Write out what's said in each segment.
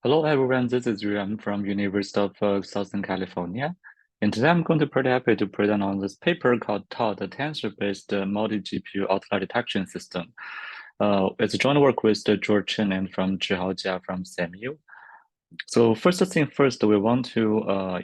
Hello everyone, this is Yuan from University of Southern California. And today I'm going to pretty happy to present on this paper called TOD, the Tensor-Based Multi-GPU Outlier Detection System. It's a joint work with George Chen and from Zhihao Jia from SAMU. So first thing first, we want to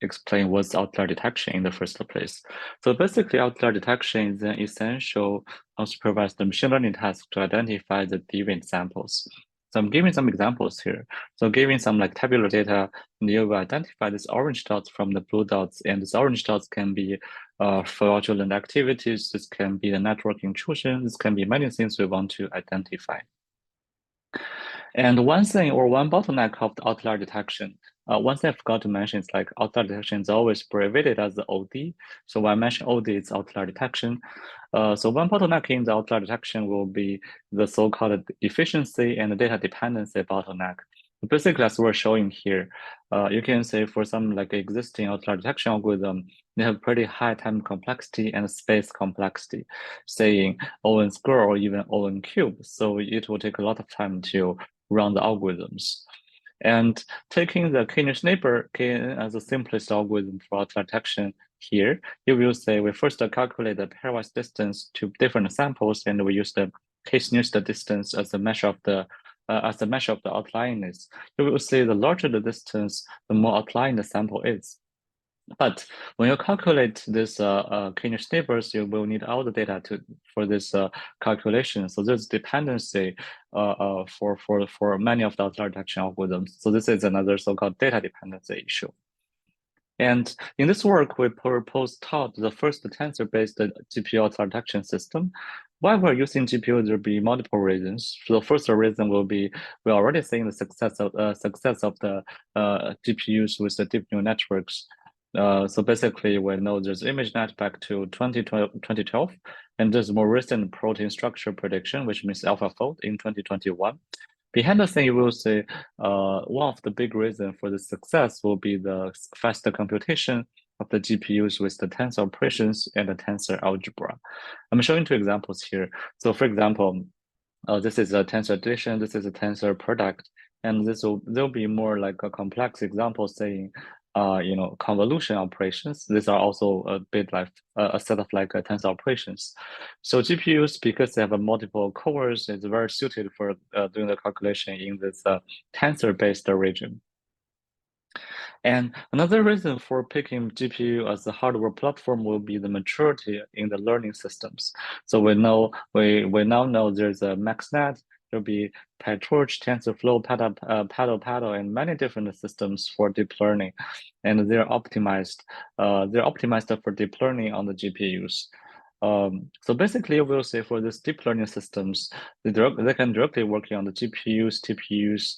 explain what's outlier detection in the first place. So basically, outlier detection is an essential unsupervised machine learning task to identify the deviant samples. So I'm giving some examples here. So giving some like tabular data, you will identify these orange dots from the blue dots, and these orange dots can be fraudulent activities. This can be the network intrusion. This can be many things we want to identify. And one thing or one bottleneck of the outlier detection, one thing I forgot to mention is like outlier detection is always abbreviated as the OD. So when I mention OD, it's outlier detection. So one bottleneck in the outlier detection will be the so-called efficiency and data dependency bottleneck. Basically, as we're showing here, you can say for some like existing outlier detection algorithm, they have pretty high time complexity and space complexity, saying O(n) square or even O(n) cube. So it will take a lot of time to run the algorithms. And taking the k-nearest neighbor KNN as the simplest algorithm for outlier detection here, you will say we first calculate the pairwise distance to different samples, and we use the k-nearest distance as a measure of the outlierness. You will see the larger the distance, the more outlying the sample is. But when you calculate this k-nearest neighbors, you will need all the data for this calculation. So there's dependency for many of the outlier detection algorithms. So this is another so-called data dependency issue. And in this work, we propose TOD, the first tensor-based GPU outlier detection system. Why we're using GPU, there'll be multiple reasons. So the first reason will be we're already seeing the success of the GPUs with the deep neural networks. So basically, we know there's ImageNet back to 2012, and there's more recent protein structure prediction, which means AlphaFold in 2021. Behind the scene, you will see one of the big reasons for the success will be the faster computation of the GPUs with the tensor operations and the tensor algebra. I'm showing two examples here. So for example, this is a tensor addition, this is a tensor product, and there'll be more like a complex example saying convolution operations. These are also a bit like a set of like tensor operations. So GPUs, because they have a multiple cores, is very suited for doing the calculation in this tensor-based region. And another reason for picking GPU as a hardware platform will be the maturity in the learning systems. So we now know there's a MaxNet, there'll be PyTorch, TensorFlow, Paddle, and many different systems for deep learning, and they're optimized. They're optimized for deep learning on the GPUs. So basically, we'll say for these deep learning systems, they can directly work on the GPUs, TPUs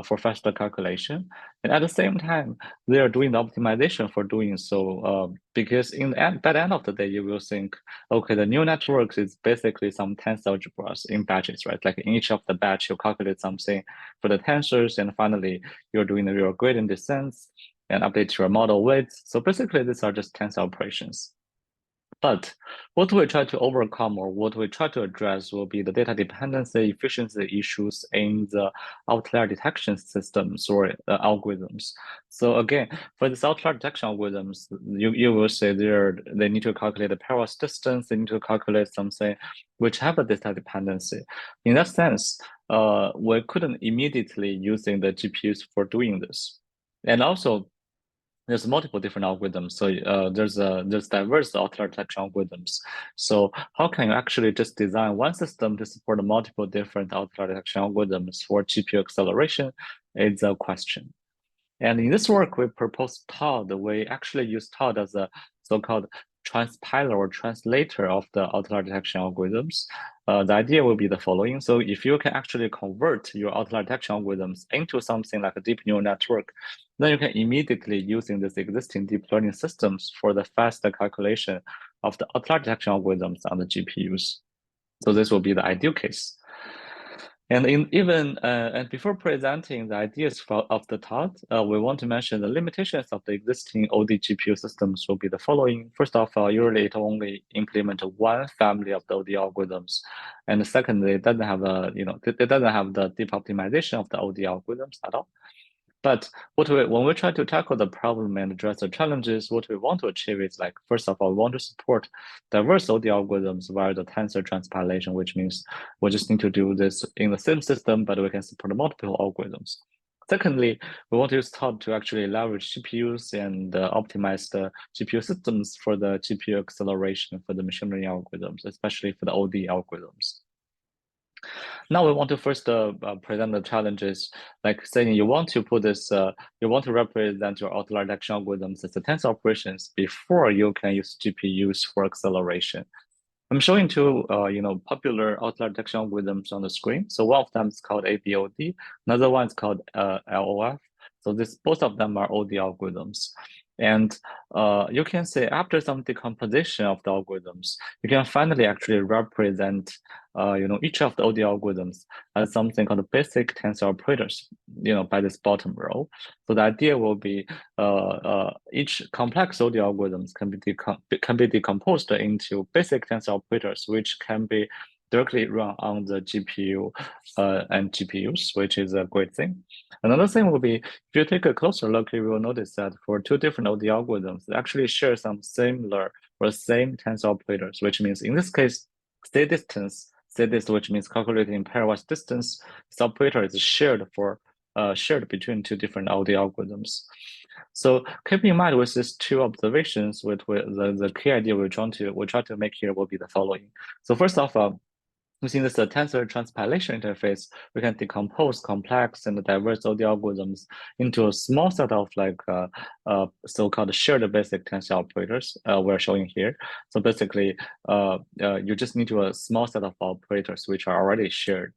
for faster calculation. And at the same time, they are doing the optimization for doing so because by the end of the day, you will think, okay, the neural networks is basically some tensor algebras in batches, right? Like in each of the batch, you calculate something for the tensors, and finally, you're doing your gradient descents and update your model weights. So basically, these are just tensor operations. But what we try to overcome or what we try to address will be the data dependency efficiency issues in the outlier detection systems or algorithms. So again, for this outlier detection algorithms, you will say they need to calculate the pairwise distance, they need to calculate something which have a data dependency. In that sense, we couldn't immediately using the GPUs for doing this. And also, there's multiple different algorithms. So there's diverse outlier detection algorithms. So how can you actually just design one system to support multiple different outlier detection algorithms for GPU acceleration is a question. And in this work, we propose TOD. We actually use TOD as a so-called transpiler or translator of the outlier detection algorithms. The idea will be the following. So if you can actually convert your outlier detection algorithms into something like a deep neural network, then you can immediately using this existing deep learning systems for the faster calculation of the outlier detection algorithms on the GPUs. So this will be the ideal case. And and before presenting the ideas of the talk, we want to mention the limitations of the existing OD GPU systems will be the following. First of all, usually it only implement one family of the OD algorithms, and secondly, it doesn't have it doesn't have the deep optimization of the OD algorithms at all. But when we try to tackle the problem and address the challenges, what we want to achieve is like, first of all, we want to support diverse OD algorithms via the tensor transpilation, which means we just need to do this in the same system, but we can support multiple algorithms. Secondly, we want to use TOD to actually leverage GPUs and optimize the GPU systems for the GPU acceleration for the machine learning algorithms, especially for the OD algorithms. Now we want to first present the challenges, like saying you want to put this, you want to represent your outlier detection algorithms as the tensor operations before you can use GPUs for acceleration. I'm showing two, popular outlier detection algorithms on the screen. So one of them is called ABOD, another one is called LOF. So both of them are OD algorithms. And you can say after some decomposition of the algorithms, you can finally actually represent each of the OD algorithms as something called basic tensor operators, by this bottom row. So the idea will be each complex OD algorithms can be decomposed into basic tensor operators, which can be directly run on the GPU and GPUs, which is a great thing. Another thing will be, if you take a closer look, you will notice that for two different OD algorithms, they actually share some similar or same tensor operators, which means in this case, state distance, which means calculating pairwise distance, this operator is shared between two different OD algorithms. So keep in mind with these two observations, the key idea we try to make here will be the following. So first off, using this tensor transpilation interface, we can decompose complex and diverse OD algorithms into a small set of so-called shared basic tensor operators we're showing here. So basically, you just need a small set of operators which are already shared.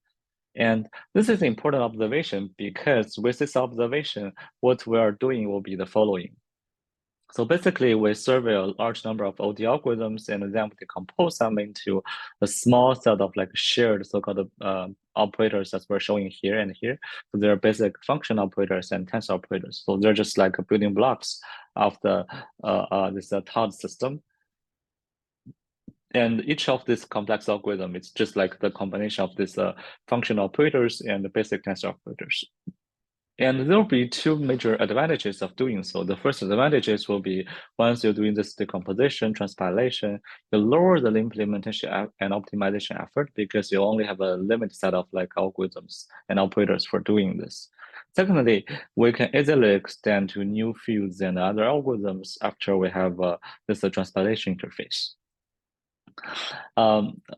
And this is an important observation because with this observation, what we are doing will be the following. So basically, we survey a large number of OD algorithms and then we decompose them into a small set of shared so-called operators that we're showing here and here. So they're basic function operators and tensor operators. So they're just like building blocks of this TOD system. And each of this complex algorithm, it's just like the combination of these function operators and the basic tensor operators. And there will be two major advantages of doing so. The first advantages will be once you're doing this decomposition, transpilation, you lower the implementation and optimization effort because you only have a limited set of algorithms and operators for doing this. Secondly, we can easily extend to new fields and other algorithms after we have this transpilation interface.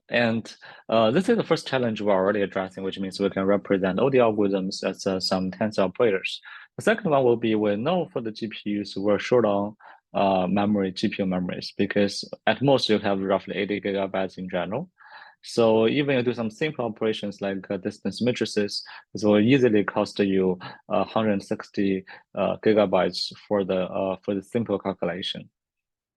This is the first challenge we're already addressing, which means we can represent all the algorithms as some tensor operators. The second one will be we know for the GPUs we're short on GPU memories, because at most you have roughly 80 gigabytes in general. So even you do some simple operations like distance matrices, this will easily cost you 160 gigabytes for the simple calculation.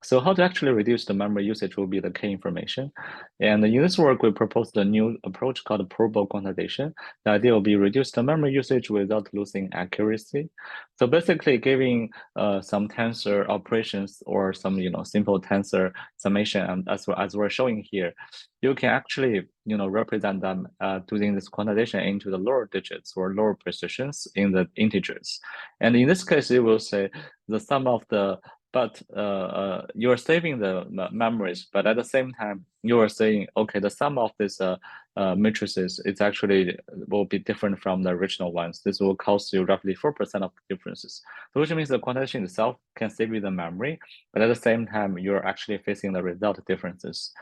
So how to actually reduce the memory usage will be the key information. And in this work, we proposed a new approach called probable quantization. The idea will be reduce the memory usage without losing accuracy. So basically giving some tensor operations or some simple tensor summation, as we're showing here, you can actually represent them doing this quantization into the lower digits or lower precisions in the integers. And in this case, it will say the sum of the you're saving the memories, but at the same time, you are saying, okay, the sum of these matrices is actually will be different from the original ones. This will cost you roughly 4% of the differences. So which means the quantization itself can save you the memory, but at the same time, you're actually facing the result differences.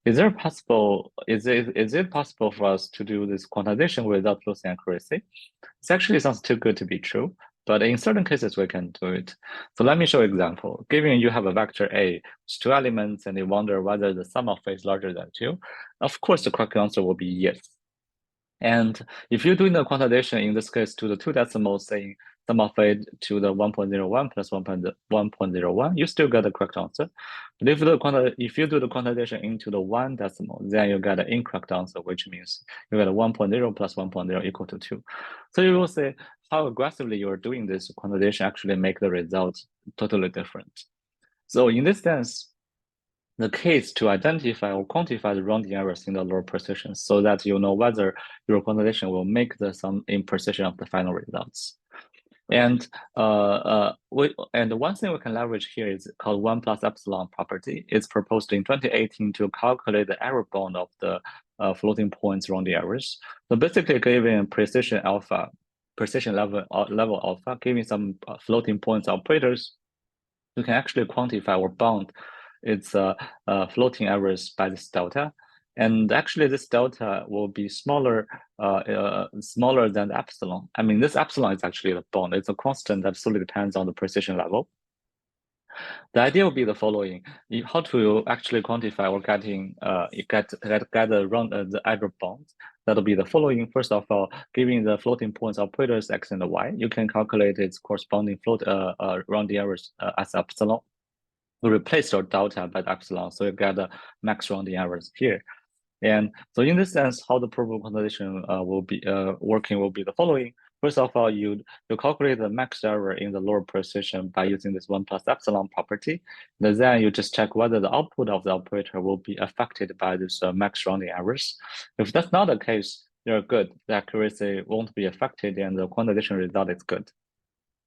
Is it possible for us to do this quantization without losing accuracy? It actually sounds too good to be true, but in certain cases we can do it. So let me show an example. Given you have a vector A with two elements and you wonder whether the sum of A is larger than 2, of course the correct answer will be yes. And if you're doing the quantization, in this case, to the two decimals, saying sum of it to the 1.01 plus 1.01, you still get the correct answer. But if you do the quantization into the one decimal, then you get an incorrect answer, which means you get a 1.0 plus 1.0 equal to 2. So you will say how aggressively you're doing this quantization actually make the results totally different. So in this sense, the key is to identify or quantify the rounding errors in the lower precision so that you know whether your quantization will make the some imprecision of the final results. And one thing we can leverage here is called 1 plus epsilon property. It's proposed in 2018 to calculate the error bound of the floating points rounding errors. So basically, given precision level alpha, giving some floating points operators, you can actually quantify or bound its floating errors by this delta. And actually, this delta will be smaller than the epsilon. I mean, this epsilon is actually the bound. It's a constant that solely depends on the precision level. The idea will be the following: how to actually quantify or get the error bound. That'll be the following. First of all, giving the floating points operators x and y, you can calculate its corresponding rounding errors as epsilon. We replace your delta by the epsilon, so you get the max rounding errors here. And so in this sense, how the probable quantization will be working will be the following. First of all, you calculate the max error in the lower precision by using this 1 plus epsilon property. And then you just check whether the output of the operator will be affected by this max rounding errors. If that's not the case, you're good. The accuracy won't be affected and the quantization result is good.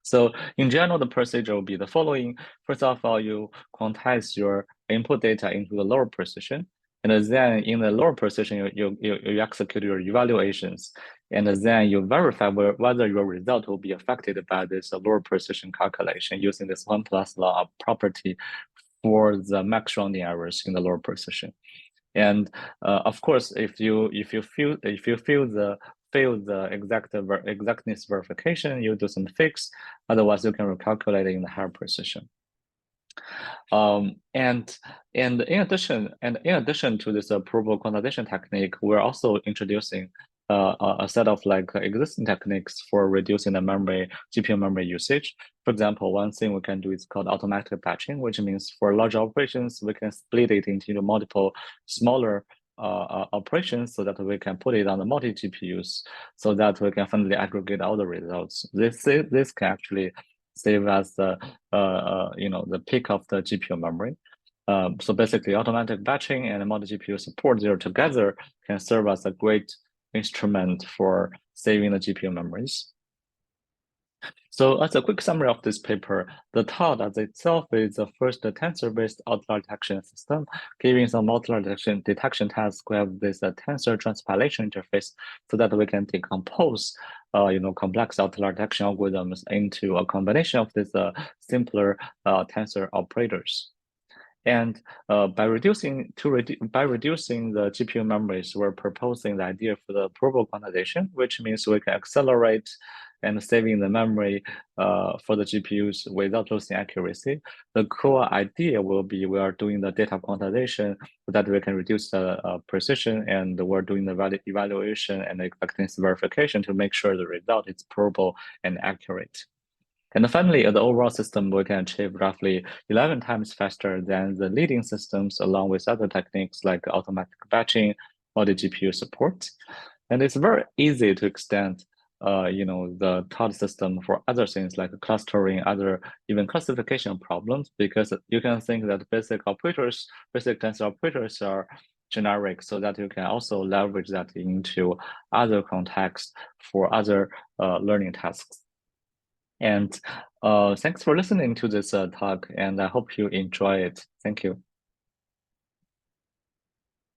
So in general, the procedure will be the following. First of all, you quantize your input data into the lower precision. And then in the lower precision, you execute your evaluations. And then you verify whether your result will be affected by this lower precision calculation using this 1 plus law property for the max rounding errors in the lower precision. And of course, if you fail the exactness verification, you do some fix. Otherwise, you can recalculate it in the higher precision. And in addition to this probable quantization technique, we're also introducing a set of existing techniques for reducing the GPU memory usage. For example, one thing we can do is called automatic batching, which means for large operations, we can split it into multiple smaller operations so that we can put it on the multi GPUs so that we can finally aggregate all the results. This can actually save as the peak of the GPU memory. So basically, automatic batching and multi GPU support there together can serve as a great instrument for saving the GPU memories. So as a quick summary of this paper, the TOD as itself is the first tensor-based outlier detection system, giving some outlier detection tasks. We have this tensor transpilation interface so that we can decompose complex outlier detection algorithms into a combination of these simpler tensor operators. And by reducing the GPU memories, we're proposing the idea for the probable quantization, which means we can accelerate and saving the memory for the GPUs without losing accuracy. The core idea will be we are doing the data quantization so that we can reduce the precision, and we're doing the evaluation and exactness verification to make sure the result is probable and accurate. And finally, the overall system we can achieve roughly 11 times faster than the leading systems, along with other techniques like automatic batching or the GPU support. And it's very easy to extend the TOD system for other things like clustering, even classification problems, because you can think that basic tensor operators are generic, so that you can also leverage that into other contexts for other learning tasks. And thanks for listening to this talk, and I hope you enjoy it. Thank you.